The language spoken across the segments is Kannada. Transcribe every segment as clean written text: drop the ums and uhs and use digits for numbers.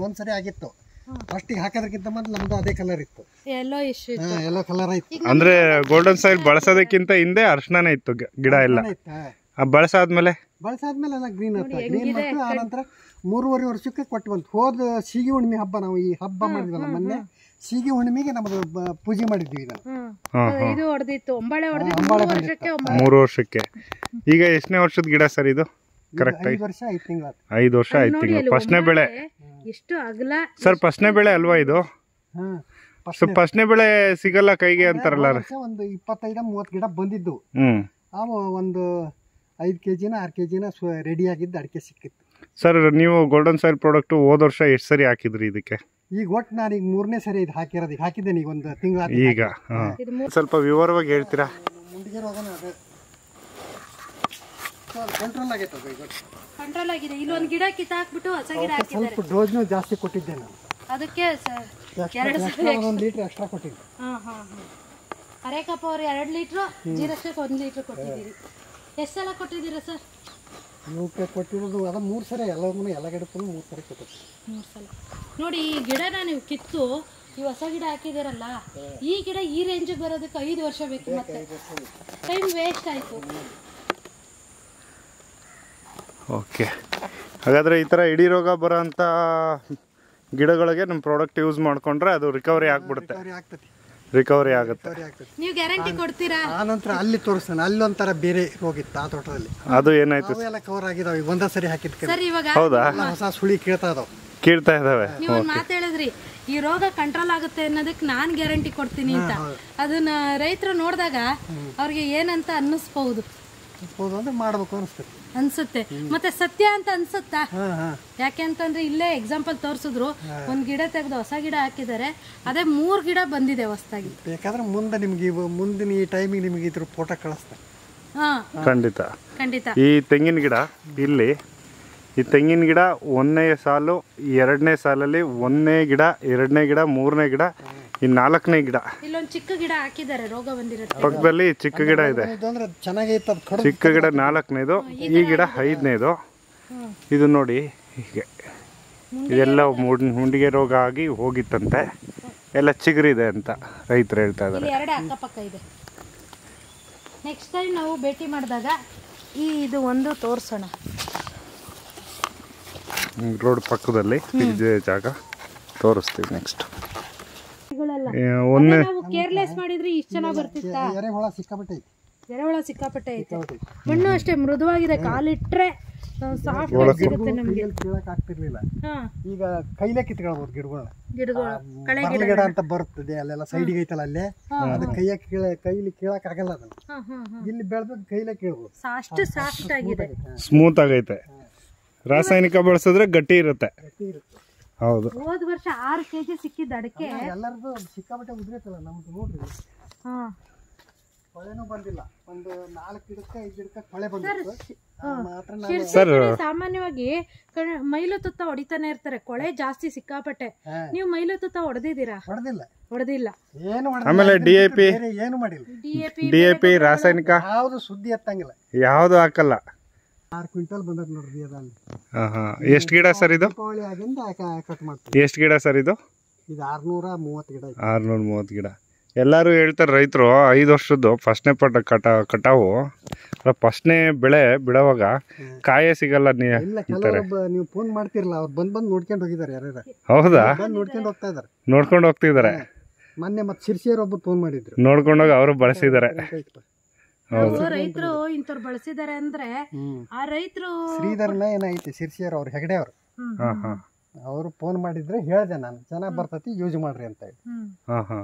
ಒಂದ್ಸರಿ ಆಗಿತ್ತು ಫಸ್ಟಿಗೆ ಹಾಕೋದಕ್ಕಿಂತ ಮೊದಲು ನಮ್ದು ಅದೇ ಕಲರ್ ಇತ್ತು, ಎಲ್ಲೋ ಕಲರ್ ಇತ್ತು. ಅಂದ್ರೆ ಗೋಲ್ಡನ್ ಸಾಯಿಲ್ ಬಳಸೋದಕ್ಕಿಂತ ಹಿಂದೆ ಅರ್ಶನೇ ಇತ್ತು ಗಿಡ ಎಲ್ಲ. ಬಳಸಾದ್ಮೇಲೆ ಎಲ್ಲ ಗ್ರೀನ್ ಬಂತು. ಆ ನಂತರ 3.5 ವರ್ಷಕ್ಕೆ ಕೊಟ್ಟು ಬಂತು. ಹೋದ ಸೀಗಿ ಹುಣ್ಣಿಮೆ ಹಬ್ಬ, ನಾವು ಈ ಹಬ್ಬ ಮಾಡಿದ್ವಲ್ಲ ಮೊನ್ನೆ, ಸೀಗಿ ಹುಣ್ಣಿಮೆಗೆ ನಮ್ದು ಪೂಜೆ ಮಾಡಿದ್ವಿ. ಇದು 3 ವರ್ಷಕ್ಕೆ. ಈಗ ಎಷ್ಟನೇ ವರ್ಷದ ಗಿಡ ಸರ್ ಇದು? ಕರೆಕ್ಟ್ 5 ವರ್ಷ 5 ತಿಂಗಳು. 5 ವರ್ಷ 5 ತಿಂಗಳು. ಫಸ್ಟ್ನೇ ಬೆಳೆ ಸರ್, ಫಸ್ಟ್ನೇ ಬೆಳೆ ಅಲ್ವಾ ಇದು? ಫಸ್ಟ್ನೇ ಬೆಳೆ ಸಿಗಲ್ಲ ಕೈಗೆ ಅಂತಾರಲ್ಲ. ಒಂದು 25-30 ಗಿಡ ಬಂದಿದ್ದು. ಅವು ಒಂದು 5 kg 6 kg ರೆಡಿ ಆಗಿದ್ದು ಅಡಿಕೆ ಸಿಕ್ಕಿತ್ತು. ಸರ್, ನೀವು ಗೋಲ್ಡನ್ ಸಾಯಿಲ್ ಪ್ರಾಡಕ್ಟ್ ಹೋದ ವರ್ಷ ಎಷ್ಟು ಸರಿ ಹಾಕಿದ್ರಿ ಇದಕ್ಕೆ? ಈಗ ಒಟ್ಟು ನಾನು ಈಗ 3ನೇ ಸರಿ ಇದು ಹಾಕಿರೋದು. ಈಗ ಹಾಕಿದ್ದೇನೆ ಈಗ ಒಂದು ತಿಂಗಳ. ಈಗ ಸ್ವಲ್ಪ ವಿವರವಾಗಿ ಹೇಳ್ತೀರಾ? ಮುಂದಿಗೆ ರೋಗನ ಅದು ಕಂಟ್ರೋಲ್ ಆಗೈತೆ. ಕಂಟ್ರೋಲ್ ಆಗಿದೆ. ಇಲ್ಲೊಂದು ಗಿಡ ಕಿತ್ತಾಕ್ಬಿಟ್ಟು ಹೊಸ ಗಿಡ ಹಾಕಿದ್ದಾರೆ. ಸ್ವಲ್ಪ ಡೋಸ್ನು ಜಾಸ್ತಿ ಕೊಟ್ಟಿದ್ದೆ ನಾನು. ಅದಕ್ಕೆ 1 ಲೀಟರ್ ಎಕ್ಸ್ಟ್ರಾ ಕೊಟ್ಟಿದ್ದೆ. ಅರೇಕಪ್ಪ ಅವರು 2 ಲೀಟ್ರು, ಜೀರಷ್ಟಕ್ಕೆ 1 ಲೀಟ್ರ್ ಕೊಟ್ಟಿದ್ದೀರಿ. ಎಷ್ಟು ಸಲ ಕೊಟ್ಟಿದ್ದೀರಾ ಸರ್? ಇವಕ್ಕೆ ಕೊಟ್ಟಿರೋದು ಅದು 3 ಸರಿ. ಎಲ್ಲರೂ ಎಲ್ಲ ಗಿಡಕ್ಕೂ 3 ಸರಿ ಕೊಟ್ಟಿದ್ದೆ. 3 ಸಲ. ನೋಡಿ, ಈ ಗಿಡನ ನೀವು ಕಿತ್ತು ಈ ಹೊಸ ಗಿಡ ಹಾಕಿದಿರಲ್ಲ, ಈ ಗಿಡ ಈ ರೇಂಜಿಗೆ ಬರೋದಕ್ಕೆ 5 ವರ್ಷ ಬೇಕು. ಮತ್ತೆ ಟೈಮ್ ವೇಸ್ಟ್ ಆಯಿತು. ಓಕೆ, ಹಾಗಾದರೆ ಈ ಥರ ಇಡೀ ರೋಗ ಬರೋ ಅಂಥ ಗಿಡಗಳಿಗೆ ನಮ್ಮ ಪ್ರಾಡಕ್ಟ್ ಯೂಸ್ ಮಾಡಿಕೊಂಡ್ರೆ ಅದು ರಿಕವರಿ ಆಗಿಬಿಡುತ್ತೆ. ರಿಕವರಿ ಆಗುತ್ತೆ. ನೀವು ಗ್ಯಾರಂಟಿ ಕೊಡ್ತೀರಾ? ಆ ನಂತರ ಅಲ್ಲಿ ತೋರಿಸ್ತಾನೆ, ಅಲ್ಲೊಂಥರ ಬೇರೆ ರೋಗ ಇತ್ತು ಆ ತೋಟದಲ್ಲಿ. ಅದು ಏನಾಯ್ತು? ಎಲ್ಲ ಕವರ್ ಆಗಿದಾವೆ. ಈಗ ಒಂದೇ ಸರಿ ಹಾಕಿದ್ಕೆ ಸರ್ ಇವಾಗ ಹೌದಾ? ಹೊಸ ಸುಳಿ ಕೇಳ್ತಾ ಇದಾವೆ. ಕೀಳ್ತಾ ಇದಾವೆ. ನೀವು ಒಂದು ಮಾತು ಹೇಳಿದ್ರಿ, ಈ ರೋಗ ಕಂಟ್ರೋಲ್ ಆಗುತ್ತೆ ಅನ್ನೋದಕ್ಕೆ ನಾನು ಗ್ಯಾರಂಟಿ ಕೊಡ್ತೀನಿ ಅಂತ. ಅದನ್ನ ರೈತರು ನೋಡಿದಾಗ ಅವ್ರಿಗೆ ಏನಂತ ಅನ್ನಿಸ್ಬಹುದು ಅಂದ್ರೆ ಮಾಡ್ಬೇಕು ಅನಿಸ್ತದೆ, ಅನ್ಸುತ್ತೆ. ಮತ್ತೆ ಸತ್ಯ ಅಂತ ಅನ್ಸುತ್ತಾ? ಯಾಕೆ ಅಂತಂದ್ರೆ ಇಲ್ಲೇ ಎಕ್ಸಾಂಪಲ್ ತೋರಿಸಿದ್ರು. ಒಂದ್ ಗಿಡ ತೆಗೆದು ಹೊಸ ಗಿಡ ಹಾಕಿದ್ದಾರೆ, ಅದೇ 3 ಗಿಡ ಬಂದಿದೆ ಹೊಸದಾಗಿ. ಬೇಕಾದ್ರೆ ಮುಂದೆ ನಿಮ್ಗೆ ಮುಂದಿನ ಈ ಟೈಮಿಗೆ ನಿಮ್ಗೆ ಇದ್ರ ಫೋಟೋ ಕಳಿಸ್ತಾರೆ. ಖಂಡಿತ ಖಂಡಿತ. ಈ ತೆಂಗಿನ ಗಿಡ ಇಲ್ಲಿ, ಈ ತೆಂಗಿನ ಗಿಡ 1ನೇ ಸಾಲು, 2ನೇ ಸಾಲಲ್ಲಿ 1ನೇ ಗಿಡ, 2ನೇ ಗಿಡ, 3ನೇ ಗಿಡ, ಈ 4ನೇ ಗಿಡ. ಇಲ್ಲೊಂದು ಚಿಕ್ಕ ಗಿಡ ಹಾಕಿದ್ದಾರೆ, ರೋಗ ಬಂದಿರುತ್ತೆ. ಪಕ್ಕದಲ್ಲಿ ಚಿಕ್ಕ ಗಿಡ ಇದೆ. ಚಿಕ್ಕ ಗಿಡ 4ನೇದು, ಈ ಗಿಡ 5ನೇದು. ಇದು ನೋಡಿ ಹೀಗೆ ಇದೆಲ್ಲ ಮುಂಡಿಗೆ ರೋಗ ಆಗಿ ಹೋಗಿತ್ತಂತೆ, ಎಲ್ಲ ಚಿಗುರಿದೆ ಅಂತ ರೈತರು ಹೇಳ್ತಾ ಇದ್ದಾರೆ. 2 ಅಕ್ಕಪಕ್ಕ ಇದೆ. ನೆಕ್ಸ್ಟ್ ಟೈಮ್ ನಾವು ಭೇಟಿ ಮಾಡಿದಾಗ ಇದು ಒಂದು ತೋರಿಸೋಣ. ರೋಡ್ ಪಕ್ಕದಲ್ಲಿ ಇದೆ ಜಾಗ, ತೋರಿಸ್ತೀವಿ ನೆಕ್ಸ್ಟ್. ನಾವು ಕೇರ್ಲೆಸ್ ಮಾಡಿದ್ರೆ ಇಷ್ಟು ಚೆನ್ನಾಗಿ ಬರ್ತಿತ್ತಾ? ಎರೆಹುಳ ಸಿಕ್ಕಾಪಟ್ಟೆ ಐತೆ. ಮಣ್ಣು ಅಷ್ಟೇ ಮೃದುವಾಗಿದೆ, ಕಾಲಿಟ್ರೆ ಸಾಫ್ಟ್ ಸಿಗುತ್ತೆ ನಮಗೆ. ಈಗ ಕೈಲೇ ಕಿತ್ಕೊಳ್ಬಹುದು ಗಿಡಗಳು. ಗಿಡ ಅಂತ ಬರ್ತದೆ ಅಲ್ಲೆಲ್ಲ ಸೈಡಿಗೆ ಐತಲ್ಲ, ಅಲ್ಲೇ ಅದು ಕೈಲಿ ಕೀಳಕ್ ಆಗಲ್ಲ. ಅದನ್ನ ಇಲ್ಲಿ ಬೆಳೆದ ಕೈಲೇ ಕೀಳ್ಬೋದು. ಅಷ್ಟು ಸಾಫ್ಟ್ ಆಗಿದೆ, ಸ್ಮೂತ್ ಆಗೈತೆ. ರಾಸಾಯನಿಕ ಬಳಸಿದ್ರೆ ಗಟ್ಟಿ ಇರುತ್ತೆ. ಹೌದು. ಹೋದ ವರ್ಷ 6 kg ಸಿಕ್ಕಿದ್ದ ಅಡಿಕೆ ಎಲ್ಲರದು ಸಿಕ್ಕಾಪಟ್ಟೆ ಉದ್ರೈತಲ್ಲ. ನಮ್ದು ನೋಡ್ರಿ, ಕೊಳೆನೂ ಬಂದಿಲ್ಲ. ಒಂದು 4 ಗಿಡಕ್ಕೆ 5 ಗಿಡಕ್ಕೆ ಕೊಳೆ ಬಂದಿತ್ತು. ಸಾಮಾನ್ಯವಾಗಿ ಮೈಲು ತುತ್ತ ಹೊಡಿತಾನೆ ಇರ್ತಾರೆ, ಕೊಳೆ ಜಾಸ್ತಿ ಸಿಕ್ಕಾಪಟ್ಟೆ. ನೀವು ಮೈಲು ತುತ್ತ ಹೊಡೆದಿದ್ದೀರಾ? ಹೊಡೆದಿಲ್ಲ. ಆಮೇಲೆ ಡಿಎಪಿ ಏನು ಮಾಡಿಲ್ಲ. ಡಿಎಪಿ ರಾಸಾಯನಿಕ ಯಾವ್ದು ಸುದ್ದಿ ಎತ್ತಂಗಿಲ್ಲ, ಯಾವ್ದು ಹಾಕಲ್ಲ. 6 ಕ್ವಿಂಟಲ್ ಬಂದದ್ ನೋಡ್ರಿ ಅದಲ್ಲಿ. ಎಷ್ಟು ಗಿಡ ಸರ್ ಇದು? ಕಟ್ ಮಾಡ್ತೀವಿ. ಎಷ್ಟು ಗಿಡ ಸರ್ ಇದು? ಇದು 630 ಗಿಡ. 630 ಗಿಡ. ಎಲ್ಲರೂ ಹೇಳ್ತಾರೆ ರೈತರು 5 ವರ್ಷದ್ದು ಫಸ್ಟ್ನೇ ಕಟಾವು, ಫಸ್ಟ್ನೇ ಬೆಳೆ ಬಿಡುವಾಗ ಕಾಯೇ ಸಿಗಲ್ಲ. ನೀವು ಫೋನ್ ಮಾಡ್ತಿರಲ್ಲ, ಅವ್ರು ಬಂದ್ ನೋಡ್ಕೊಂಡು ಹೋಗಿದ್ದಾರೆ. ಯಾರ್ಯಾರ? ಹೌದಾ? ನೋಡ್ಕೊಂಡು ಹೋಗ್ತಾ ಇದಾರೆ. ನೋಡ್ಕೊಂಡು ಹೋಗ್ತಿದ್ದಾರೆ. ಮೊನ್ನೆ ಮತ್ತೆ ಶಿರ್ಸಿಯರ್ ಒಬ್ಬರು ಫೋನ್ ಮಾಡಿದ್ರು, ನೋಡ್ಕೊಂಡೋಗಿ ಅವರು ಬಳಸಿದ್ದಾರೆ. ರೈತರು ಇಂಥವ್ರು ಬಳಸಿದ್ದಾರೆ ಅಂದ್ರೆ ಆ ರೈತರು ಶ್ರೀಧರ್ನ ಏನೈತಿ ಶಿರ್ಸಿಯರ್ ಅವ್ರು ಹೆಗಡೆ ಅವ್ರು, ಅವರು ಫೋನ್ ಮಾಡಿದ್ರೆ ಹೇಳ್ದೆ ನಾನು, ಚೆನ್ನಾಗ್ ಬರ್ತೈತಿ ಯೂಸ್ ಮಾಡ್ರಿ ಅಂತ ಹೇಳಿ.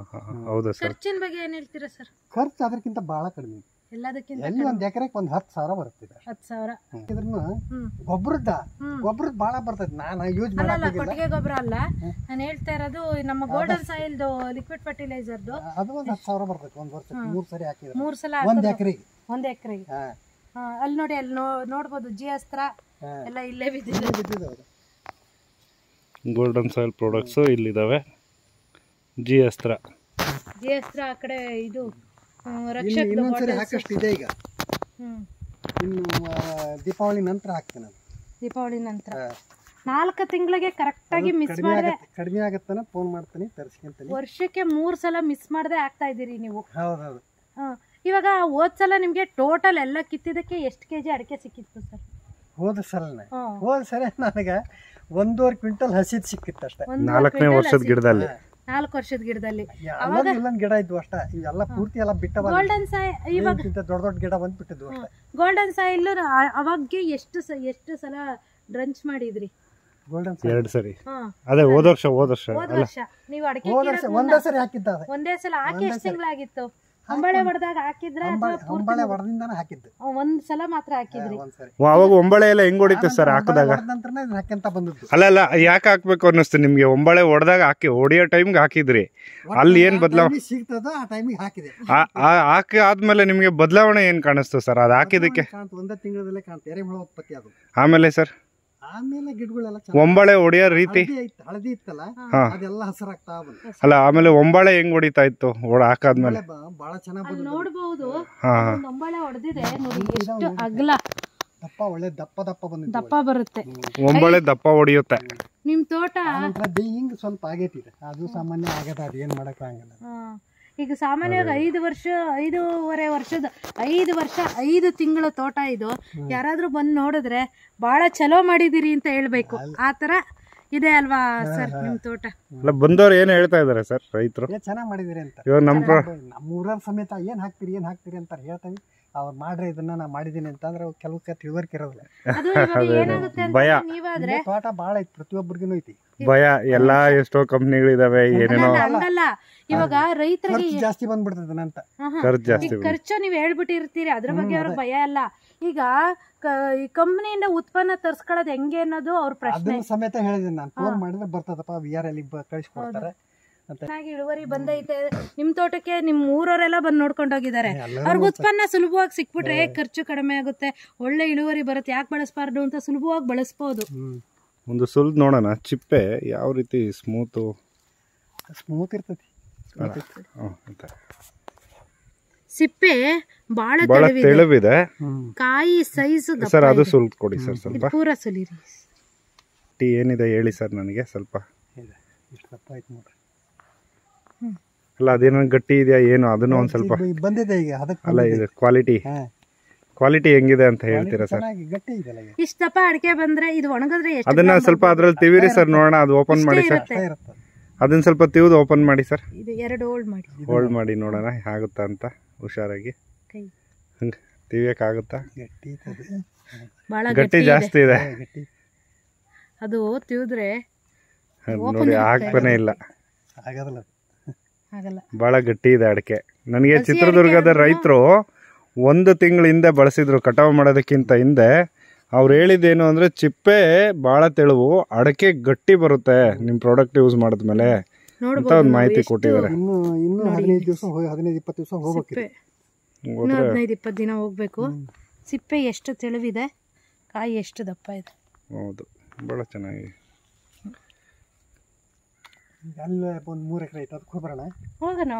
ಖರ್ಚಿನ ಬಗ್ಗೆ ಏನ್ ಹೇಳ್ತೀರಾ ಸರ್? ಖರ್ಚು ಅದಕ್ಕಿಂತ ಬಹಳ ಕಡಿಮೆ. ಎಲ್ಲದಕ್ಕಿಂತ ಎಲ್ಲಿ 1 ಎಕರೆಗೆ ಒಂದು 10,000 ಬರ್ತದೆ. 10,000 ಇದ್ರನ್ನ ಗೊಬ್ಬರದ್ ಬಹಳ ಬರ್ತೈತಿ. ನಾನು ಯೂಸ್ ಮಾಡಲ್ಲ, ಕೊಟ್ಟಿಗೆ ಗೊಬ್ಬರ ಅಲ್ಲ ನಾನು ಹೇಳ್ತಾ ಇರೋದು. ನಮ್ಮ ಗೋಲ್ಡನ್ ಸಾಯಿಲ್ದು ಲಿಕ್ವಿಡ್ ಫರ್ಟಿಲೈಸರ್ದು ಅದು ಒಂದು 10,000 ಬರ್ತೈತಿ. 1 ವರ್ಷಕ್ಕೆ 3 ಸರಿ ಹಾಕಿದ್ರೆ 3 ಸಲ 1 ಎಕರೆಗೆ. ಅಲ್ಲಿ ನೋಡಿ, ಅಲ್ಲಿ ನೋಡ್ಬೋದು ಜಿ ಅಸ್ತ್ರ ಎಲ್ಲ ಇಲ್ಲೇ ಬಿದ್ದಿದೆ. ಗೋಲ್ಡನ್ ಸಾಯಿಲ್ ಪ್ರಾಡಕ್ಟ್ಸ್ ಇಲ್ಲಿದಾವೆ. ಜಿ ಅಸ್ತ್ರ ಆ ಕಡೆ ಇದು ಇನ್ನೊಂದ್ಸರಿ ಹಾಕಷ್ಟು ಇದೆ. ಈಗ ಇನ್ನು ದೀಪಾವಳಿ ನಂತರ ಹಾಕ್ತೇನೆ. ದೀಪಾವಳಿ ನಂತರ 4 ತಿಂಗಳಿಗೆ ಕರೆಕ್ಟಾಗಿ ಮಿಸ್ ಮಾಡಿದ್ರೆ ಕಡಿಮೆ ಆಗತ್ತಾನ ಫೋನ್ ಮಾಡ್ತೀನಿ ತರಿಸ್ಕೊಂತೀನಿ. ವರ್ಷಕ್ಕೆ 3 ಸಲ ಮಿಸ್ ಮಾಡದೆ ಆಗ್ತಾ ಇದ್ದೀರಿ ನೀವು. ಹೌದೌದು. ಇವಾಗ ಹೋದ್ ಸಲ ನಿಮ್ಗೆ ಟೋಟಲ್ ಎಲ್ಲ ಕಿತ್ತಿದ್ದಕ್ಕೆ ಎಷ್ಟು ಕೆಜಿ ಅಡಿಕೆ ಸಿಕ್ಕಿತ್ತು ಸರ್? ಹೋದ ಸಲ ನನಗೆ 1.5 ಕ್ವಿಂಟಲ್ ಹಸಿದ್ ಸಿಕ್ಕಿತ್ತು ಅಷ್ಟೇ. 4ನೇ ವರ್ಷದ ಗಿಡದಲ್ಲಿ 4 ವರ್ಷದ ಗಿಡದಲ್ಲಿ ಇಲ್ಲೊಂದ್ ಗಿಡ ಇದ್ವು ಅಷ್ಟ. ಇವೆಲ್ಲ ಪೂರ್ತಿ ಎಲ್ಲ ಬಿಟ್ಟ ಗೋಲ್ಡನ್ ಸಾಯಿಲ್ ಇವಾಗ ದೊಡ್ಡ ಗಿಡ ಬಂದ್ಬಿಟ್ಟಿದ್ವು ಅಷ್ಟೇ. ಗೋಲ್ಡನ್ ಸಾಯಿಲ್ ಅವಾಗ ಎಷ್ಟು ಸಲ ಡ್ರಂಚ್ ಮಾಡಿದ್ರಿ? ಗೋಲ್ಡನ್ 2 ಸರಿ. ಅದೇ ಹೋದ ವರ್ಷ ನೀವು ಅಡಿಕೆ ಒಂದೇ ಸರಿ ಹಾಕಿದ್ದ. ಒಂದೇ ಸಲ ಹಾಕಿ ಎಷ್ಟು ತಿಂಗಳಾಗಿತ್ತು? ಹೊಂಬಳೆ ಹೊಡೆದಾಗ ಹಾಕಿದ್ರೆ ಹೊಂಬಳೆ ಹೊಡೆದಿಂದಾನೆ ಹಾಕಿದ್ದು. ಒಂದ್ ಸಲ ಮಾತ್ರ ಹಾಕಿದ್ರಿ? ಅವಾಗ ಒಂಬಳೆ ಎಲ್ಲ ಹೆಂಗ್ ಹೊಡಿತು ಸರ್ ಹಾಕಿದಾಗ? ಹಾಕ್ಯಂತ ಬಂದದ್ದು. ಅಲ್ಲ ಯಾಕೆ ಹಾಕ್ಬೇಕು ಅನ್ನಿಸ್ತು ನಿಮ್ಗೆ? ಒಂಬಳೆ ಹೊಡೆದಾಗ ಹೊಡಿಯೋ ಟೈಮ್ಗೆ ಹಾಕಿದ್ರಿ, ಅಲ್ಲಿ ಏನ್ ಬದಲಾವಣೆ ಸಿಗ್ತದ ಆ ಟೈಮಿಗೆ ಹಾಕಿದೆ. ಹಾಕಿ ಆದ್ಮೇಲೆ ನಿಮ್ಗೆ ಬದಲಾವಣೆ ಏನ್ ಕಾಣಿಸ್ತು ಸರ್ ಅದು ಹಾಕಿದಕ್ಕೆ? ಒಂದೇ ತಿಂಗಳಲ್ಲೇ ಕಾಣ್ತು ಎರೆಹುಳ ಉತ್ಪತ್ತಿ ಅದು. ಆಮೇಲೆ ಸರ್ ಆಮೇಲೆ ಗಿಡಗಳೆಲ್ಲ ಒಂಬಳೆ ಹೊಡಿಯೋ ರೀತಿ ಹಳದಿ ಇತ್ತಲ್ಲ ಅದೆಲ್ಲ ಹಸಿರಾಗ್ತಾ ಬಂತು. ಅಲ್ಲ ಆಮೇಲೆ ಒಂಬಳೆ ಹೆಂಗ್ ಹೊಡಿತಾ ಇತ್ತು ಹಾಕಾದ್ಮೇಲೆ? ಬಹಳ ಚೆನ್ನಾಗಿ ನೋಡಬಹುದು. ಒಂಬಳೆ ಹೊಡೆದಿದೆ ನೋಡಿ, ಎಷ್ಟು ಅಗಲ ದಪ್ಪ, ಒಳ್ಳೆ ದಪ್ಪ ಬಂದಿದೆ. ದಪ್ಪ ಬರುತ್ತೆ ಒಂಬಳೆ, ದಪ್ಪ ಹೊಡಿಯುತ್ತೆ. ನಿಮ್ ತೋಟ ಹಿಂಗ್ ಸ್ವಲ್ಪ ಆಗೈತಿ. ಅದು ಸಾಮಾನ್ಯ ಆಗದ, ಅದು ಏನ್ ಮಾಡಕ್ ಆಗಲ್ಲ. ಈಗ ಸಾಮಾನ್ಯವಾಗಿ 5 ವರ್ಷದ 5 ತಿಂಗಳ ತೋಟ ಇದು. ಯಾರಾದ್ರೂ ಬಂದು ನೋಡಿದ್ರೆ ಬಹಳ ಚಲೋ ಮಾಡಿದಿರಿ ಅಂತ ಹೇಳ್ಬೇಕು. ಆತರ ಇದೆ ಅಲ್ವಾ ಸರ್ ನಿಮ್ ತೋಟ? ಅಲ್ಲ ಬಂದವ್ರು ಏನ್ ಹೇಳ್ತಾ ಇದಾರೆ ಸರ್ ರೈತರು? ಚೆನ್ನಾಗ್ ಮಾಡಿದಿರಿ ಅಂತ. ಇವಾಗ ನಮ್ಮೂರ ಸಮೇತ ಏನ್ ಹಾಕ್ತಿರಿ ಅಂತ ಹೇಳ್ತಾವಿ. ಅವ್ರು ಮಾಡ್ರಿ ಇದನ್ನ ನಾ ಮಾಡಿದೀನಿ ಅಂತಂದ್ರೆ ಕೆಲವಕ್ಕೆ ತಿಳುವಳಿಕೆ ಇರೋದಿಲ್ಲ. ಭಯ. ತೋಟ ಬಾಳ ಐತಿ, ಪ್ರತಿಯೊಬ್ಬರಿಗೂ ಐತಿ ಭಯ. ಎಲ್ಲಾ ಎಷ್ಟೋ ಕಂಪ್ನಿಗಳಿದಾವೆ, ಏನೇನೋ. ಹಂಗಲ್ಲ, ಇವಾಗ ರೈತರಿಗೆ ಜಾಸ್ತಿ ಬಂದ್ಬಿಡ್ತದೆ ಅಂತ ಖರ್ಚು ನೀವ್ ಹೇಳ್ಬಿಟ್ಟಿರ್ತೀರಿ, ಅದ್ರ ಬಗ್ಗೆ ಅವ್ರಿಗೆ ಭಯ ಅಲ್ಲ. ಈಗ ಈ ಕಂಪ್ನಿಯಿಂದ ಉತ್ಪನ್ನ ತರ್ಸ್ಕೊಳ್ಳೋದು ಹೆಂಗೆ ಅನ್ನೋದು ಅವ್ರ ಪ್ರಶ್ನೆ ಸಮೇತ ಹೇಳಿದೀನಿ ನಾನು. ಫೋನ್ ಮಾಡಿದ್ರೆ ಬರ್ತದಪ್ಪ, VRL ಕಳಿಸ್ಕೊಡ್ತಾರೆ. ಚೆನ್ನಾಗಿ ಇಳುವರಿ ಬಂದೈತೆ ನಿಮ್ ತೋಟಕ್ಕೆ. ನಿಮ್ ಊರವರೆಲ್ಲ ಬಂದು ನೋಡ್ಕೊಂಡು ಹೋಗಿದ್ದಾರೆ. ಅವ್ರಿಗೆ ಉತ್ಪನ್ನ ಸುಲಭವಾಗಿ ಸಿಕ್ಬಿಟ್ರೆ ಖರ್ಚು ಕಡಿಮೆ ಆಗುತ್ತೆ, ಒಳ್ಳೆ ಇಳುವರಿ ಬರುತ್ತೆ. ಯಾಕೆ ಬಳಸಬಾರ್ದು ಅಂತ ಸುಲಭವಾಗಿ ಬಳಸಬಹುದು. ಒಂದು ಸುಲ್ದ್ ನೋಡೋಣ, ಚಿಪ್ಪೆ ಯಾವ ರೀತಿ ಸ್ಮೂತ್ ಇರ್ತೈತಿ. ಸಿಪ್ಪೆ ಬಹಳ ತೆಳುವಿದೆ. ಕಾಯಿ ಸೈಜ್ ಸರ್ ಅದು ಸುಲ್ದ್ ಕೊಡಿ ಸರ್ ಸ್ವಲ್ಪ. ಪೂರ ಸುಲಿರಿ. ಟೀ ಏನಿದೆ ಹೇಳಿ ಸರ್ ನನಗೆ ಸ್ವಲ್ಪ. ಅಲ್ಲ ಅದೇನೋ ಗಟ್ಟಿ ಇದೆಯಾ ಏನು ಅದನ್ನು ಒಂದ್ ಸ್ವಲ್ಪ ಬಂದಿದೆ ಈಗ. ಅಲ್ಲ ಇದು ಕ್ವಾಲಿಟಿ ಹೆಂಗಿದೆ ಅಂತ ಹೇಳ್ತೀರಾ ಸರ್? ಇಷ್ಟ ದಪ್ಪ ಅಡಿಕೆ ಬಂದ್ರೆ ಇದು ಒಣಗಿದ್ರೆ ಅದನ್ನ ಸ್ವಲ್ಪ ಅದ್ರಲ್ಲಿ ತಿವಿರಿ ಸರ್, ನೋಡೋಣ. ಅದು ಓಪನ್ ಮಾಡಿ ಸರ್, ಅದನ್ನ ಸ್ವಲ್ಪ ತಿವಿದು ಓಪನ್ ಮಾಡಿ ಸರ್. ಇದು 2 ಹೋಲ್ಡ್ ಮಾಡಿ ನೋಡೋಣ ಆಗುತ್ತಾ ಅಂತ. ಹುಷಾರಾಗಿ ಹಂಗ ತಿವಿಯಕ್ಕಾಗುತ್ತಾ? ಗಟ್ಟಿ ಜಾಸ್ತಿ ಇದೆ ಅದು. ತಿವಿದ್ರೆ ನೋಡಿ ಆಗ್ತಾನೆ ಇಲ್ಲ, ಬಹಳ ಗಟ್ಟಿ ಇದೆ ಅಡಿಕೆ. ನನಗೆ ಚಿತ್ರದುರ್ಗದ ರೈತರು 1 ತಿಂಗಳ ಹಿಂದೆ ಬಳಸಿದ್ರು, ಕಟಾವು ಮಾಡೋದಕ್ಕಿಂತ ಹಿಂದೆ. ಅವ್ರು ಹೇಳಿದ್ದೇನು ಅಂದ್ರೆ ಚಿಪ್ಪೆ ಬಹಳ ತೆಳುವು, ಅಡಿಕೆ ಗಟ್ಟಿ ಬರುತ್ತೆ ನಿಮ್ ಪ್ರಾಡಕ್ಟ್ ಯೂಸ್ ಮಾಡಿದ್ಮೇಲೆ ಅಂತ ಒಂದು ಮಾಹಿತಿ ಕೊಟ್ಟಿದ್ದಾರೆ. ಇನ್ನು 15-20 ದಿವಸ ಹೋಗ್ಬೇಕು. 15-20 ದಿನ ಹೋಗ್ಬೇಕು. ಸಿಪ್ಪೆ ಎಷ್ಟು ತೆಳುವಿದೆ, ಕಾಯಿ ಎಷ್ಟು ದಪ್ಪ ಇದೆ. ಹೌದು, ಬಹಳ ಚೆನ್ನಾಗಿ. ಅಲ್ಲೇ ಒಂದು 3 ಎಕರೆ ಐತೆ, ಅದಕ್ಕೆ ಬರೋಣ. ಹೋಗೋಣ.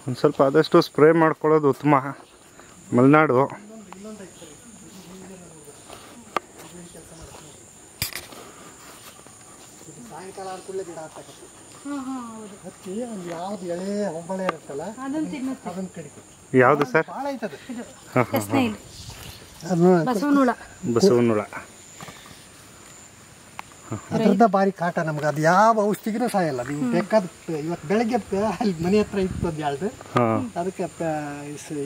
ಒಂದು ಸ್ವಲ್ಪ ಆದಷ್ಟು ಸ್ಪ್ರೇ ಮಾಡ್ಕೊಳ್ಳೋದು ಉತ್ತಮ. ಮಲೆನಾಡು ಸಾಯಂಕಾಲ ಆದ್ಕೂಡಲೇ ಗಿಡ ಹಾಕ್ತಕ್ಕಂಥ ಹಚ್ಚಿ ಒಂದು ಯಾವ್ದು ಎಳೆ ಹೊಂಬಳೆ ಇರುತ್ತಲ್ಲ ಅದನ್ನ ಕಡಿಕೆ. ಯಾವುದು ಸರ್? ಭಾಳ ಐತದ ಬಸವನ ಹುಳ. ಅದ್ರದ ಭಾರಿ ಕಾಟ ನಮ್ಗೆ. ಅದು ಯಾವ ಔಷಧಿಗೂ ಸಾಯಲ್ಲ. ನೀವು ಬೇಕಾದ ಇವತ್ತು ಬೆಳಗ್ಗೆ ಅಲ್ಲಿ ಮನೆ ಹತ್ರ ಇತ್ತು ಅದು ಯಾವ್ದು, ಅದಕ್ಕೆ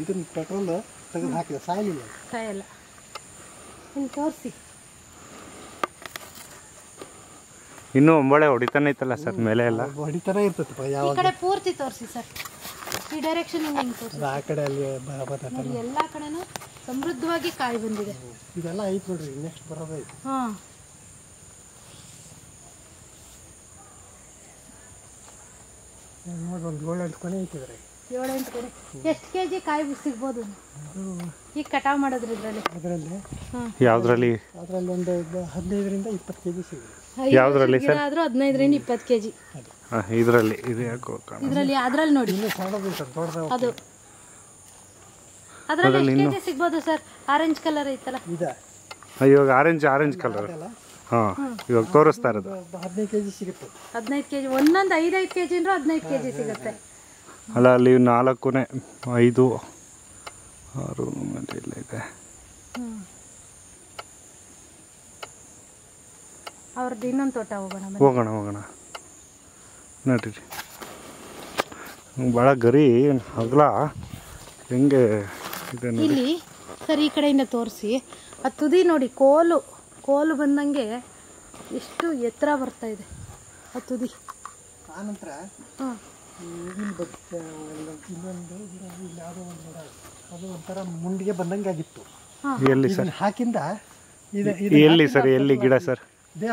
ಇದನ್ನ ಪೆಟ್ರೋಲ್ ತೆಗೆದು ಹಾಕಿದೆ, ಸಾಯಲಿಲ್ಲ. ಇಲ್ಲಿ ತೋರಿಸಿ. ಇನ್ನೂ ಒಂಬಳೆ ಹೊಡಿತಾನೆ ಇತ್ತಲ್ಲ ಸರ್ ಮೇಲೆ ಎಲ್ಲ ಹೊಡಿತಾನೆ ಇರ್ತೈತಪ್ಪ. ಈ ಯಾವಾಗ ಕಡೆ ಪೂರ್ತಿ ತೋರಿಸಿ ಸರ್, ಈ ಡೈರೆಕ್ಷನ್ ಹಿಂಗೆ ತೋರಿಸಿ. ಆ ಕಡೆ ಅಲ್ಲಿ ನೋಡಿ ಎಲ್ಲ ಕಡೆನೂ ಸಮೃದ್ಧವಾಗಿ ಕಾಯಿ ಬಂದಿದೆ. ಇದೆಲ್ಲ ಐತ್ ನೋಡ್ರಿ, ನೆಕ್ಸ್ಟ್ ಬರೋದೈತಿ. ಹಾಂ, ನೋಡಿ ಒಂದು 7-8 ಕೊನೆ ಐತಿದ್ರೆ. 7-8 ಕಡೆ ಎಷ್ಟು kg ಕಾಯಿ ಸಿಗ್ಬೋದು ಈಗ ಕಟಾವು ಮಾಡೋದ್ರ ಇದರಲ್ಲಿ? ಅದರಲ್ಲಿ ಯಾವ್ದ್ರಲ್ಲಿ? ಅದರಲ್ಲಿ ಒಂದು 15ರಿಂದ 20 kg ಸಿಗುತ್ತೆ. ಯಾವ್ದ್ರಲ್ಲಿ ಸರ್? ಆದ್ರೂ 15ರಿಂದ 20 kg ಇದರಲ್ಲಿ. ಇದು ಯಾಕೋ ಇದರಲ್ಲಿ ಅದ್ರಲ್ಲಿ ನೋಡಿ ಇನ್ನೂ ಸಣ್ಣದು ದೊಡ್ಡದು ಅದು. ಅದರಲ್ಲಿ ಎಷ್ಟು kg ಸಿಗ್ಬೋದು ಸರ್? ಆರೆಂಜ್ ಕಲರ್ ಐತಲ್ಲ ಇದೆ ಇವಾಗ ಆರೆಂಜ್ ಕಲರ್. ಹಾಂ, ಇವಾಗ ತೋರಿಸ್ತಾ ಇರೋದು 15 kg ಸಿಗುತ್ತೆ. 15 kg ಒಂದೊಂದು 5-5 kg ಅಂದ್ರೆ 15 kg ಸಿಗುತ್ತೆ. ಅಲ್ಲ ಅಲ್ಲಿ 4ನೇ 5 6 ಇಲ್ಲ ಇದೆ. ಅವ್ರದ್ದು ಇನ್ನೊಂದು ತೋಟ ಹೋಗೋಣ ನೋಡ್ರಿ. ಭಾಳ ಗರಿ ಹಗಲ ಹೆಂಗೆ ಇದೆ ನೋಡಿ. ಇಲ್ಲಿ ಸರ್ ಈ ಕಡೆಯಿಂದ ತೋರಿಸಿ. ಆ ತುದಿ ನೋಡಿ, ಕೋಲು ಬಂದಂಗೆ ಎಷ್ಟು ಎತ್ತರ ಬರ್ತಾ ಇದೆ ಆ ತುದಿ. ಆನಂತರ ಹಾಂ, ಇನ್ನೊಂದು ಯಾವುದೋ ಒಂದು ಗಿಡ, ಅದು ಒಂಥರ ಮುಂಡಿಗೆ ಬಂದಂಗೆ ಆಗಿತ್ತು. ಎಲ್ಲಿ ಸರ್? ಹಾಕಿಂದ ಎಲ್ಲಿ ಸರ್? ಎಲ್ಲಿ ಗಿಡ ಸರ್?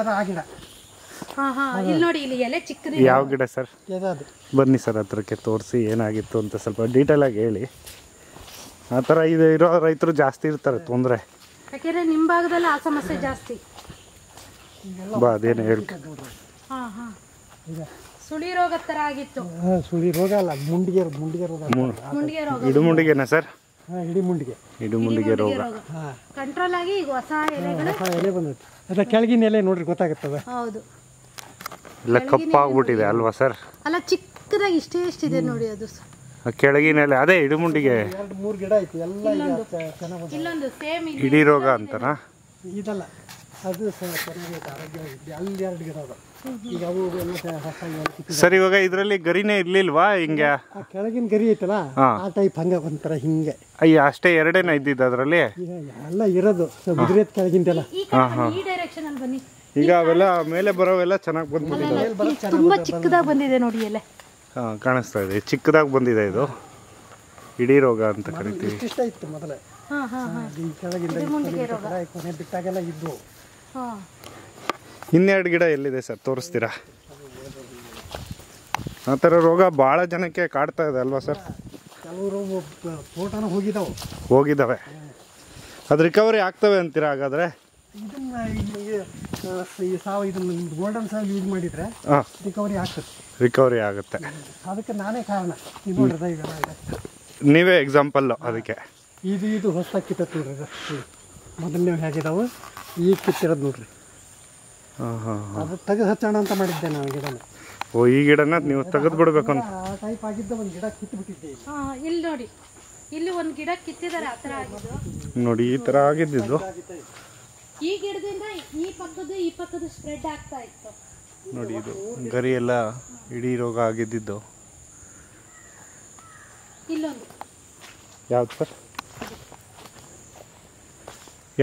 ಅದು ಆ ಗಿಡ. ಹಾಂ, ಇಲ್ಲಿ ನೋಡಿ, ಇಲ್ಲಿ ಎಲೆ ಚಿಕ್ಕದು. ಯಾವ ಗಿಡ ಸರ್? ಅದು ಬನ್ನಿ ಸರ್ ಹತ್ರಕ್ಕೆ ತೋರಿಸಿ ಏನಾಗಿತ್ತು ಅಂತ ಸ್ವಲ್ಪ ಡೀಟೇಲಾಗಿ ಹೇಳಿ. ಆ ಥರ ಇದು ಇರೋ ರೈತರು ಜಾಸ್ತಿ ಇರ್ತಾರೆ ತೊಂದರೆ. ಯಾಕೆಂದ್ರೆ ನಿಮ್ಮ ಭಾಗದಲ್ಲಿ ಆ ಸಮಸ್ಯೆ ಜಾಸ್ತಿ. ಬಾ ಅದೇನು ಹೇಳಿ. ಹಾಂ, ಸುಳಿ ರೋಗದ ಥರ ಆಗಿತ್ತು. ಸುಳಿ ರೋಗ ಅಲ್ಲ, ಮುಂಡಿಗೆ ರೋಗ. ಮುಂಡಿಗೆ ರೋಗ. ಇಡುಮುಂಡಿಗೆನಾ ಸರ್? ಇಡೀ ಮುಂಡಿಗೆ. ಇಡುಮುಂಡಿಗೆ ರೋಗ ಕಂಟ್ರೋಲ್ ಆಗಿ ಈಗ ಹೊಸ ಎಲೆಗಳು ಎಲೆ ಬಂದೈತೆ. ಅದ ಕೆಳಗಿನ ಎಲೆ ನೋಡ್ರಿ, ಗೊತ್ತಾಗುತ್ತದ. ಹೌದು, ಎಲ್ಲ ಕಪ್ಪಾಗ್ಬಿಟ್ಟಿದೆ ಅಲ್ವಾ ಸರ್? ಅಲ್ಲ ಚಿಕ್ಕದಾಗಿ ಇಷ್ಟೇ ನೋಡಿ ಅದು. ಕೆಳಗಿನ ಎಲೆ ಅದೇ ಇಡುಮುಂಡಿಗೆ. 2-3 ಗಿಡ ಐತಿ ಎಲ್ಲ. ಇಲ್ಲೊಂದು ಸೇಮ್ ಇಡೀ ರೋಗ ಅಂತನಾ? ಇದಲ್ಲ, ಅದು ಚೆನ್ನಾಗೈತೆ, ಆರೋಗ್ಯವಾಗಿದೆ. ಅಲ್ಲಿ 2 ಗಿಡ ಅದ. ಈಗ ಅವು ಸರ್ ಇವಾಗ ಇದರಲ್ಲಿ ಗರಿನೇ ಇರ್ಲಿಲ್ವಾ ಹಿಂಗೆ? ಆ ಕೆಳಗಿನ ಗರಿ ಐತಲ್ಲ, ಆ ಟೈಪ್ ಹಂಗ ಒಂಥರ ಹಿಂಗೆ. ಅಯ್ಯ, ಅಷ್ಟೇ 2 ಇದ್ದಿದ್ದು ಅದರಲ್ಲಿ? ಈಗ ಎಲ್ಲ ಇರೋದು ಉದುರೇತ್ ಕೆಳಗಿಂದೆಲ್ಲ. ಈ ಡೈರೆಕ್ಷನ್ ಅಲ್ಲಿ ಬನ್ನಿ. ಈಗ ಅವೆಲ್ಲ ಮೇಲೆ ಬರೋವೆಲ್ಲ ಚೆನ್ನಾಗಿ ಬಂದ್ಬಿಟ್ಟಿದೆ. ತುಂಬಾ ಚಿಕ್ಕದಾಗಿ ಬಂದಿದೆ ನೋಡಿ ಎಲೆ. ಹಾಂ, ಕಾಣಿಸ್ತಾ ಇದೆ, ಚಿಕ್ಕದಾಗಿ ಬಂದಿದೆ. ಇದು ಇಡೀ ರೋಗ ಅಂತ ಕರಿತೀವಿ. ಇಷ್ಟ ಇತ್ತು ಮೊದಲೇ. ಈ ಕೆಳಗಿಂದ ಕೊನೆ ಬಿಟ್ಟಾಗೆಲ್ಲ ಇದ್ದು. 12 ಗಿಡ ಎಲ್ಲಿದೆ ಸರ್? ತೋರಿಸ್ತೀರಾ? ಆ ಥರ ರೋಗ ಭಾಳ ಜನಕ್ಕೆ ಕಾಡ್ತಾ ಇದೆ ಅಲ್ವಾ ಸರ್? ಕೆಲವರು ತೋಟನೂ ಹೋಗಿದ್ದಾವೆ. ಅದು ರಿಕವರಿ ಆಗ್ತವೆ ಅಂತೀರಾ ಹಾಗಾದರೆ? ಇದನ್ನ ಇದನ್ನ ಗೋಲ್ಡನ್ ಸಾಯಿಲ್ ಯೂಸ್ ಮಾಡಿದ್ರೆ ರಿಕವರಿ ಆಗುತ್ತೆ. ಅದಕ್ಕೆ ನಾನೇ ಕಾರಣ. ಇದು ನೋಡ್ರಿ, ನೀವೇ ಎಕ್ಸಾಂಪಲ್ಲು ಅದಕ್ಕೆ. ಇದು ಹೊಸ ಕಿತ್ತತ್ತು ನೋಡ್ರಿ. ಮೊದಲನೇ ಹೇಗಿದಾವೆ, ಈಗ ಕಿತ್ತಿರೋದು ನೋಡ್ರಿ. ಅದು ತೆಗೆದು ಹಚ್ಚೋಣ ಅಂತ ಮಾಡಿದ್ದೆ ನಾನು ಗಿಡನ. ಓ, ಈ ಗಿಡನ ನೀವು ತೆಗೆದು ಬಿಡ್ಬೇಕು ಅಂತ ಆ ಟೈಪ್ ಆಗಿದ್ದ ಒಂದು ಗಿಡ ಕಿತ್ತು ಬಿಟ್ಟಿದ್ದೆ. ಇಲ್ಲಿ ನೋಡಿ, ಇಲ್ಲಿ ಒಂದು ಗಿಡ ಕಿತ್ತಿದ್ದಾರೆ. ಆ ಥರ ಆಗಿದ್ದು ನೋಡಿ, ಈ ಥರ ಆಗಿದ್ದು. ಈ ಗಿಡದಿಂದ ಈ ಪಕ್ಕದ ಸ್ಪ್ರೆಡ್ ಆಗ್ತಾ ಇತ್ತು ನೋಡಿ. ಇದು ಗರಿ ಎಲ್ಲ ಇಡೀ ರೋಗ ಆಗಿದ್ದು. ಇಲ್ಲೊಂದು ಯಾವ್ದು ಸರ್?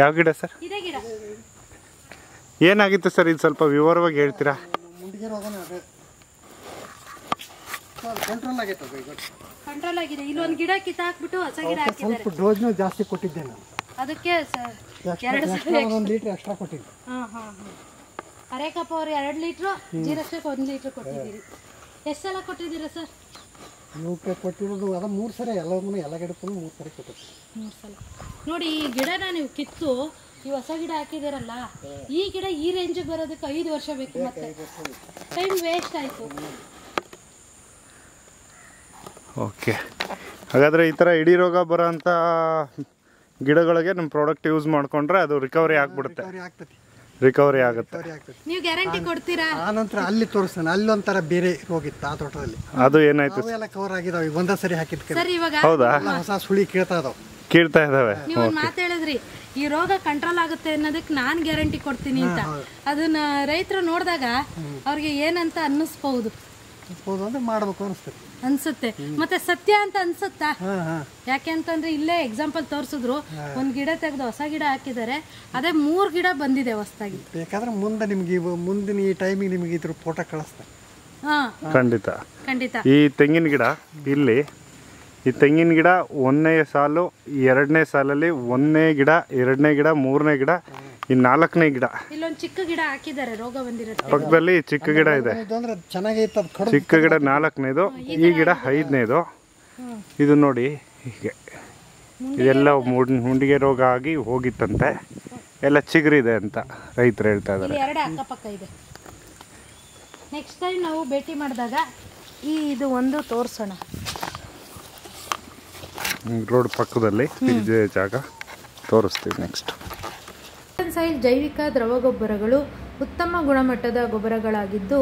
ಯಾವ ಗಿಡ ಸರ್? ಇದೇ ಗಿಡ. ಏನಾಗಿತ್ತು ಸರ್? ಇದು ಸ್ವಲ್ಪ ವಿವರವಾಗಿ ಹೇಳ್ತೀರಾ? ಮುಂಡಿಗೆ ರೋಗನ ಅದೇ ಕಂಟ್ರೋಲ್ ಆಗಿದೆ. ಇಲ್ಲೊಂದು ಗಿಡ ಕಿತ್ತಾಕ್ಬಿಟ್ಟು ಹೊಸ ಗಿಡ ಹಾಕಿದ್ದಾರೆ. ಸ್ವಲ್ಪ ಡೋಸ್ನು ಜಾಸ್ತಿ ಕೊಟ್ಟಿದ್ದೆ ನಾನು. ಅದಕ್ಕೆ ಸರ್ 1 ಲೀಟ್ರ್ ಎಕ್ಸ್ಟ್ರಾ ಕೊಟ್ಟಿದ್ದೆ. ಅರೇಕಪ್ಪ ಅವ್ರು 2 ಲೀಟ್ರು, ಜೀರಕ್ಷಕ್ಕೆ 1 ಲೀಟ್ರ್ ಕೊಟ್ಟಿದ್ದೀರಿ. ಎಷ್ಟು ಸಲ ಕೊಟ್ಟಿದ್ದೀರಾ ಸರ್? ಇವಕ್ಕೆ ಕೊಟ್ಟಿರೋದು ಅದು 3 ಸರಿ. ಎಲ್ಲರೂ ಎಲ್ಲ ಗಿಡಕ್ಕೂ 3 ಸರಿ ಕೊಟ್ಟಿದ್ದೆ. 3 ಸಲ. ನೋಡಿ, ಈ ಗಿಡನ ನೀವು ಕಿತ್ತು ಈ ಹೊಸ ಗಿಡ ಹಾಕಿದಿರಲ್ಲ, ಈ ಗಿಡ ಈ ರೇಂಜಿಗೆ ಬರೋದಕ್ಕೆ 5 ವರ್ಷ ಬೇಕು. ಮತ್ತೆ ಟೈಮ್ ವೇಸ್ಟ್ ಆಯಿತು. ಓಕೆ, ಹಾಗಾದರೆ ಈ ಥರ ಇಡೀ ರೋಗ ಬರೋ ಅಂಥ ಗಿಡಗಳಿಗೆ ನಮ್ಮ ಪ್ರಾಡಕ್ಟ್ ಯೂಸ್ ಮಾಡಿಕೊಂಡ್ರೆ ಅದು ರಿಕವರಿ ಆಗಿಬಿಡುತ್ತೆ. ರಿಕವರಿ ಆಗುತ್ತೆ. ನೀವು ಗ್ಯಾರಂಟಿ ಕೊಡ್ತೀರಾ? ಆನಂತರ ಅಲ್ಲಿ ತೋರಿಸ್ತಾನೆ, ಅಲ್ಲೊಂಥರ ಬೇರೆ ರೋಗಿತ್ತು ಆ ತೋಟದಲ್ಲಿ. ಅದು ಏನಾಯ್ತು? ಎಲ್ಲ ಕವರ್ ಆಗಿದಾವೆ. ಒಂದೇ ಸರಿ ಹಾಕಿದ್ಕೆ. ಸರ್ ಇವಾಗ ಹೌದಾ? ಹೊಸ ಸುಳಿ ಕೇಳ್ತಾ ಇದಾವೆ. ನೀವು ಒಂದು ಮಾತು ಹೇಳಿದ್ರಿ, ಈ ರೋಗ ಕಂಟ್ರೋಲ್ ಆಗುತ್ತೆ ಅನ್ನೋದಕ್ಕೆ ನಾನು ಗ್ಯಾರಂಟಿ ಕೊಡ್ತೀನಿ ಅಂತ. ಅದನ್ನ ರೈತರು ನೋಡಿದಾಗ ಅವ್ರಿಗೆ ಏನಂತ ಅನ್ನಿಸ್ಬಹುದು. ಅಂದ್ರೆ ಮಾಡ್ಬೇಕು ಅನ್ಸುತ್ತೆ. ಮತ್ತೆ ಸತ್ಯ ಅಂತ ಅನ್ಸುತ್ತಾ? ಯಾಕೆ ಅಂತಂದ್ರೆ ಇಲ್ಲೇ ಎಕ್ಸಾಂಪಲ್ ತೋರಿಸಿದ್ರು, ಒಂದ್ ಗಿಡ ತೆಗೆದು ಹೊಸ ಗಿಡ ಹಾಕಿದ್ದಾರೆ, ಅದೇ 3 ಗಿಡ ಬಂದಿದೆ ಹೊಸದಾಗಿ. ಬೇಕಾದ್ರೆ ಮುಂದೆ ನಿಮ್ಗೆ ಮುಂದಿನ ಈ ಟೈಮಿಗೆ ನಿಮಗೆ ಇದ್ರ ಫೋಟೋ ಕಳಿಸ್ತಾರೆ. ಖಂಡಿತ ಖಂಡಿತ. ಈ ತೆಂಗಿನ ಗಿಡ ಇಲ್ಲಿ, ಈ ತೆಂಗಿನ ಗಿಡ 1ನೇ ಸಾಲು 2ನೇ ಸಾಲಲ್ಲಿ 1ನೇ ಗಿಡ 2ನೇ ಗಿಡ 3ನೇ ಗಿಡ ಈ 4ನೇ ಗಿಡ. ಇಲ್ಲೊಂದು ಚಿಕ್ಕ ಗಿಡ ಹಾಕಿದ್ದಾರೆ, ರೋಗ ಬಂದಿರುತ್ತೆ. ಪಕ್ಕದಲ್ಲಿ ಚಿಕ್ಕ ಗಿಡ ಇದೆ, ಚಿಕ್ಕ ಗಿಡ 4ನೇದು, ಈ ಗಿಡ 5ನೇದು. ಇದು ನೋಡಿ ಹೀಗೆ ಇದೆಲ್ಲ ಹುಂಡಿಗೆ ರೋಗ ಆಗಿ ಹೋಗಿತ್ತಂತೆ, ಎಲ್ಲ ಚಿಗುರಿದೆ ಅಂತ ರೈತರು ಹೇಳ್ತಾ ಇದ್ದಾರೆ. 2 ಅಕ್ಕಪಕ್ಕ ಇದೆ. ನೆಕ್ಸ್ಟ್ ಟೈಮ್ ನಾವು ಭೇಟಿ ಮಾಡಿದಾಗ ಇದು ಒಂದು ತೋರಿಸೋಣ. ರೋಡ್ ಪಕ್ಕದಲ್ಲಿ ಇದೆ ಜಾಗ, ತೋರಿಸ್ತೀವಿ ನೆಕ್ಸ್ಟ್. ಗೋಲ್ಡನ್ ಸಾಯಿಲ್ ಜೈವಿಕ ದ್ರವ ಗೊಬ್ಬರಗಳು ಉತ್ತಮ ಗುಣಮಟ್ಟದ ಗೊಬ್ಬರಗಳಾಗಿದ್ದು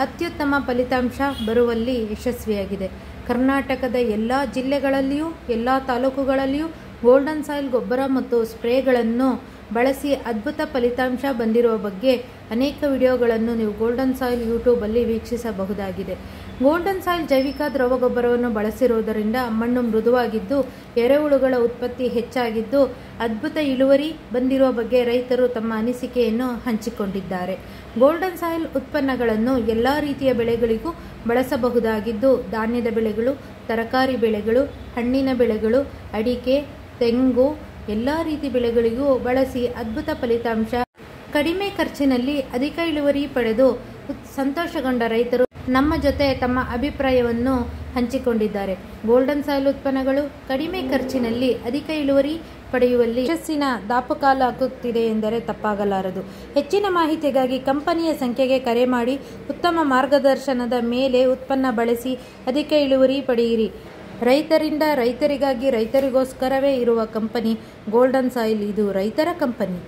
ಅತ್ಯುತ್ತಮ ಫಲಿತಾಂಶ ಬರುವಲ್ಲಿ ಯಶಸ್ವಿಯಾಗಿದೆ. ಕರ್ನಾಟಕದ ಎಲ್ಲ ಜಿಲ್ಲೆಗಳಲ್ಲಿಯೂ ಎಲ್ಲ ತಾಲೂಕುಗಳಲ್ಲಿಯೂ ಗೋಲ್ಡನ್ ಸಾಯಿಲ್ ಗೊಬ್ಬರ ಮತ್ತು ಸ್ಪ್ರೇಗಳನ್ನು ಬಳಸಿ ಅದ್ಭುತ ಫಲಿತಾಂಶ ಬಂದಿರುವ ಬಗ್ಗೆ ಅನೇಕ ವಿಡಿಯೋಗಳನ್ನು ನೀವು ಗೋಲ್ಡನ್ ಸಾಯಿಲ್ ಯೂಟ್ಯೂಬಲ್ಲಿ ವೀಕ್ಷಿಸಬಹುದಾಗಿದೆ. ಗೋಲ್ಡನ್ ಸಾಯಿಲ್ ಜೈವಿಕ ದ್ರವ ಗೊಬ್ಬರವನ್ನು ಬಳಸಿರುವುದರಿಂದ ಮಣ್ಣು ಮೃದುವಾಗಿದ್ದು ಎರೆಹುಳುಗಳ ಉತ್ಪತ್ತಿ ಹೆಚ್ಚಾಗಿದ್ದು ಅದ್ಭುತ ಇಳುವರಿ ಬಂದಿರುವ ಬಗ್ಗೆ ರೈತರು ತಮ್ಮ ಅನಿಸಿಕೆಯನ್ನು ಹಂಚಿಕೊಂಡಿದ್ದಾರೆ. ಗೋಲ್ಡನ್ ಸಾಯಿಲ್ ಉತ್ಪನ್ನಗಳನ್ನು ಎಲ್ಲ ರೀತಿಯ ಬೆಳೆಗಳಿಗೂ ಬಳಸಬಹುದಾಗಿದ್ದು ಧಾನ್ಯದ ಬೆಳೆಗಳು, ತರಕಾರಿ ಬೆಳೆಗಳು, ಹಣ್ಣಿನ ಬೆಳೆಗಳು, ಅಡಿಕೆ, ತೆಂಗು ಎಲ್ಲ ರೀತಿ ಬೆಳೆಗಳಿಗೂ ಬಳಸಿ ಅದ್ಭುತ ಫಲಿತಾಂಶ, ಕಡಿಮೆ ಖರ್ಚಿನಲ್ಲಿ ಅಧಿಕ ಇಳುವರಿ ಪಡೆದು ಸಂತೋಷಗೊಂಡ ರೈತರು ನಮ್ಮ ಜೊತೆ ತಮ್ಮ ಅಭಿಪ್ರಾಯವನ್ನು ಹಂಚಿಕೊಂಡಿದ್ದಾರೆ. ಗೋಲ್ಡನ್ ಸಾಯಿಲ್ ಉತ್ಪನ್ನಗಳು ಕಡಿಮೆ ಖರ್ಚಿನಲ್ಲಿ ಅಧಿಕ ಇಳುವರಿ ಪಡೆಯುವಲ್ಲಿ ಯಶಸ್ಸಿನ ದಾಪುಕಾಲು ಹಾಕುತ್ತಿದೆ ಎಂದರೆ ತಪ್ಪಾಗಲಾರದು. ಹೆಚ್ಚಿನ ಮಾಹಿತಿಗಾಗಿ ಕಂಪನಿಯ ಸಂಖ್ಯೆಗೆ ಕರೆ ಮಾಡಿ ಉತ್ತಮ ಮಾರ್ಗದರ್ಶನದ ಮೇಲೆ ಉತ್ಪನ್ನ ಬಳಸಿ ಅಧಿಕ ಇಳುವರಿ ಪಡೆಯಿರಿ. ರೈತರಿಂದ ರೈತರಿಗಾಗಿ ರೈತರಿಗೋಸ್ಕರವೇ ಇರುವ ಕಂಪನಿ ಗೋಲ್ಡನ್ ಸಾಯಿಲ್. ಇದು ರೈತರ ಕಂಪನಿ.